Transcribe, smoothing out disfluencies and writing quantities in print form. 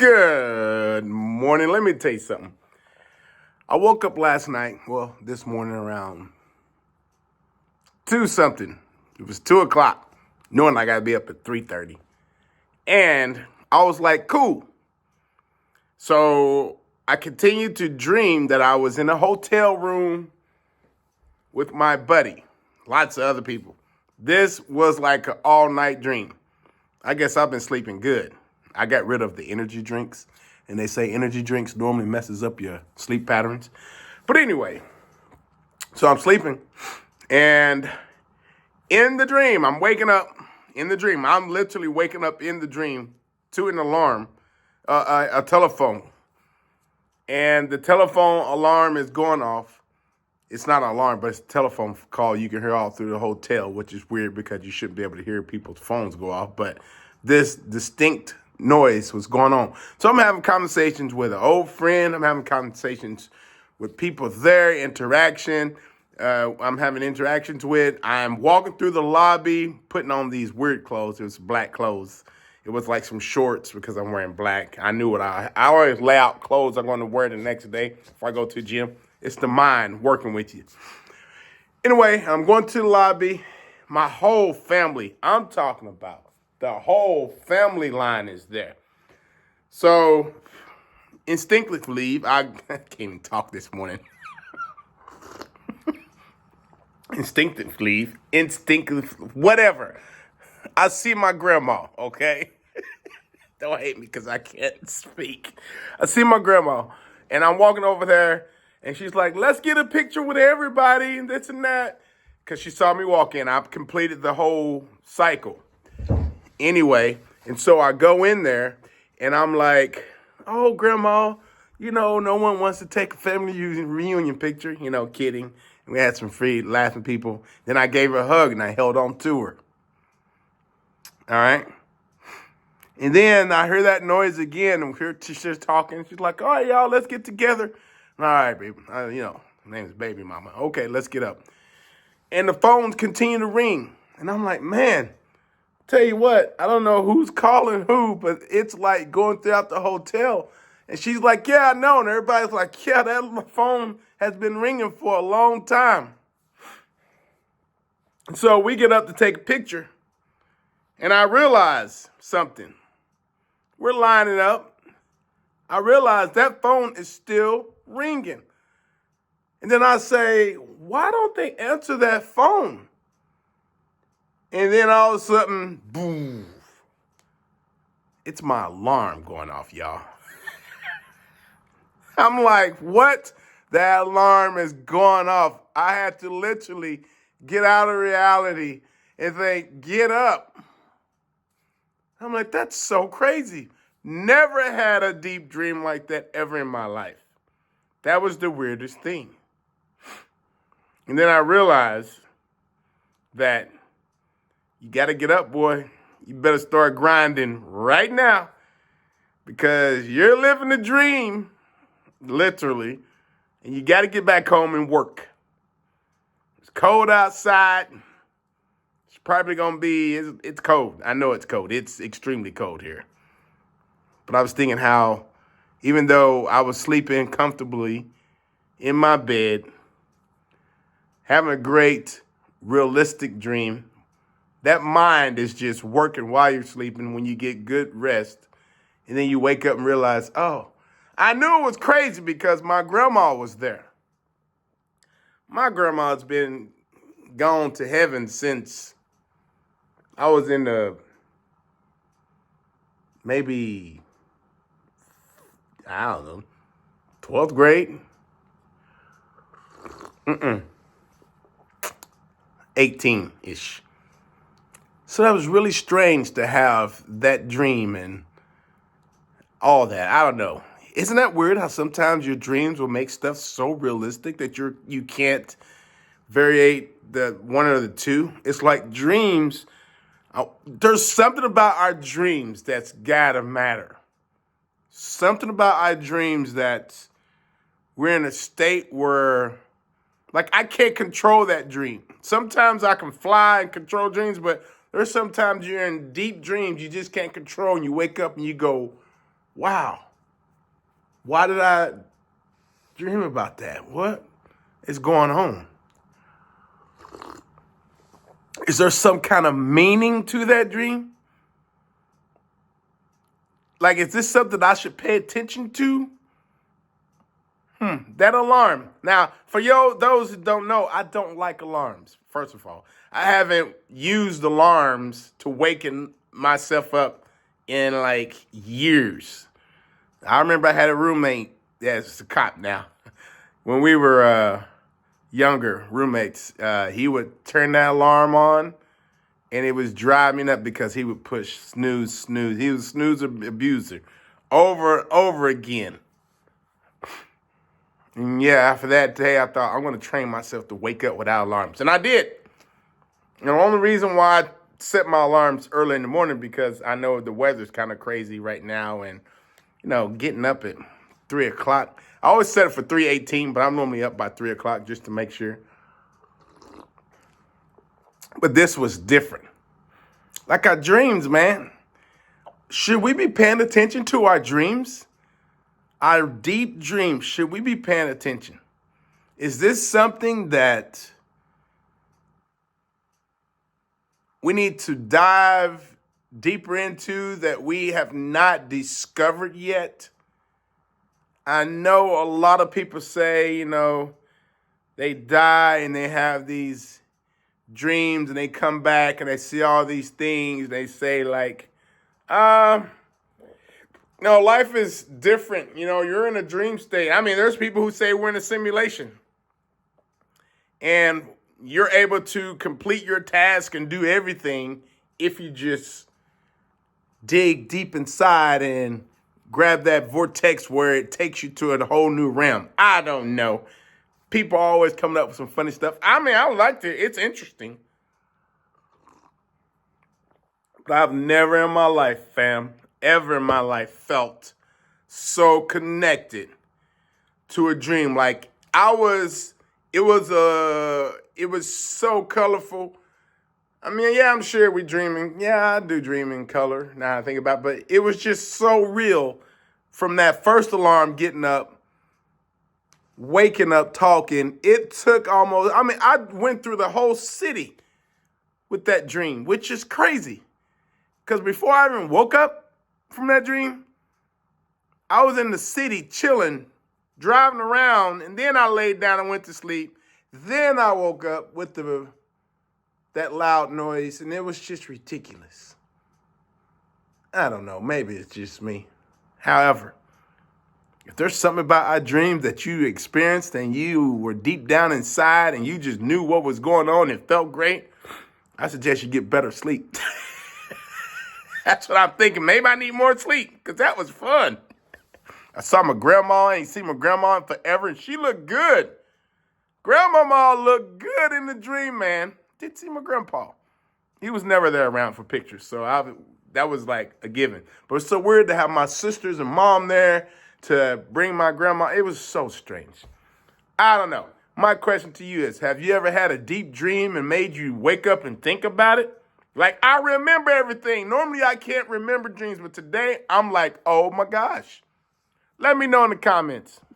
Good morning. Let me tell you something. I woke up last night, this morning around 2 something. It was 2 o'clock, knowing I gotta be up at 3:30. And I was like, cool. So I continued to dream that I was in a hotel room with my buddy, lots of other people. This was like an all-night dream. I guess I've been sleeping good. I got rid of the energy drinks, and they say energy drinks normally messes up your sleep patterns. But anyway, so I'm sleeping, and in the dream, I'm waking up in the dream. I'm literally waking up in the dream to an alarm, a telephone. And the telephone alarm is going off. It's not an alarm, but it's a telephone call you can hear all through the hotel, which is weird because you shouldn't be able to hear people's phones go off. But this distinct noise was going on. So I'm having conversations with an old friend. I'm having conversations with people there, interaction. I'm having interactions with. I'm walking through the lobby, putting on these weird clothes. It was black clothes. It was like some shorts because I'm wearing black. I knew what I always lay out clothes I'm going to wear the next day before I go to the gym. It's the mind working with you. Anyway, I'm going to the lobby. My whole family, I'm talking about the whole family line is there. So instinctively, I can't even talk this morning. Instinctively, whatever. I see my grandma, okay? Don't hate me because I can't speak. I see my grandma, and I'm walking over there, and she's like, let's get a picture with everybody, and this and that. Because she saw me walk in. I've completed the whole cycle. Anyway, and so I go in there, and I'm like, oh, grandma, no one wants to take a family reunion picture. Kidding. We had some free laughing people. Then I gave her a hug, and I held on to her. All right? And then I hear that noise again, and she's just talking. She's like, all right, y'all, let's get together. All right, baby. Her name is Baby Mama. Okay, let's get up. And the phones continue to ring. And I'm like, man, tell you what, I don't know who's calling who, but it's like going throughout the hotel. And she's like, yeah, I know. And everybody's like, yeah, that phone has been ringing for a long time. So we get up to take a picture. And I realize something. We're lining up. I realize that phone is still ringing. And then I say, why don't they answer that phone? And then all of a sudden, boom. It's my alarm going off, y'all. I'm like, what? That alarm is going off. I had to literally get out of reality and think, get up. I'm like, that's so crazy. Never had a deep dream like that ever in my life. That was the weirdest thing. And then I realized that you got to get up, boy. You better start grinding right now because you're living a dream, literally, and you got to get back home and work. It's cold outside. It's probably going to be, it's cold. I know it's cold. It's extremely cold here. But I was thinking how, even though I was sleeping comfortably in my bed, having a great, realistic dream, that mind is just working while you're sleeping when you get good rest. And then you wake up and realize, oh, I knew it was crazy because my grandma was there. My grandma's been gone to heaven since I was in the maybe, I don't know, 12th grade. 18-ish. So that was really strange to have that dream and all that. I don't know. Isn't that weird how sometimes your dreams will make stuff so realistic that you can't variate the one or the two? It's like dreams. There's something about our dreams that's gotta matter. Something about our dreams that we're in a state where, like, I can't control that dream. Sometimes I can fly and control dreams, but there's sometimes you're in deep dreams you just can't control, and you wake up and you go, wow, why did I dream about that? What is going on? Is there some kind of meaning to that dream? Like, is this something I should pay attention to? That alarm. Now, for those who don't know, I don't like alarms, first of all. I haven't used alarms to waken myself up in like years. I remember I had a roommate that's a cop now. When we were younger roommates, he would turn that alarm on and it was driving me up because he would push snooze, snooze. He was a snooze abuser over and over again. And yeah, after that day, I thought I'm going to train myself to wake up without alarms. And I did. And the only reason why I set my alarms early in the morning because I know the weather's kind of crazy right now. And, getting up at 3 o'clock. I always set it for 3:18, but I'm normally up by 3 o'clock just to make sure. But this was different. Like our dreams, man. Should we be paying attention to our dreams? Our deep dreams, should we be paying attention? Is this something that we need to dive deeper into that we have not discovered yet? I know a lot of people say, they die and they have these dreams and they come back and they see all these things. They say like, no, life is different. You're in a dream state. I mean, there's people who say we're in a simulation. And you're able to complete your task and do everything if you just dig deep inside and grab that vortex where it takes you to a whole new realm. I don't know. People are always coming up with some funny stuff. I mean, I liked it. It's interesting. But I've never in my life, fam, ever in my life felt so connected to a dream. Like it was so colorful. I mean, yeah, I'm sure we're dreaming. Yeah, I do dream in color now I think about it. But it was just so real from that first alarm getting up, waking up, talking. It took I went through the whole city with that dream, which is crazy. Because before I even woke up from that dream, I was in the city chilling, driving around, and then I laid down and went to sleep. Then I woke up with that loud noise, and it was just ridiculous. I don't know. Maybe it's just me. However, if there's something about our dreams that you experienced and you were deep down inside and you just knew what was going on and felt great, I suggest you get better sleep. That's what I'm thinking. Maybe I need more sleep because that was fun. I saw my grandma. I ain't seen my grandma in forever, and she looked good. Grandmama looked good in the dream, man. Did see my grandpa. He was never there around for pictures, so that was like a given. But it's so weird to have my sisters and mom there to bring my grandma. It was so strange. I don't know. My question to you is, have you ever had a deep dream and made you wake up and think about it? Like, I remember everything. Normally, I can't remember dreams, but today, I'm like, oh my gosh. Let me know in the comments.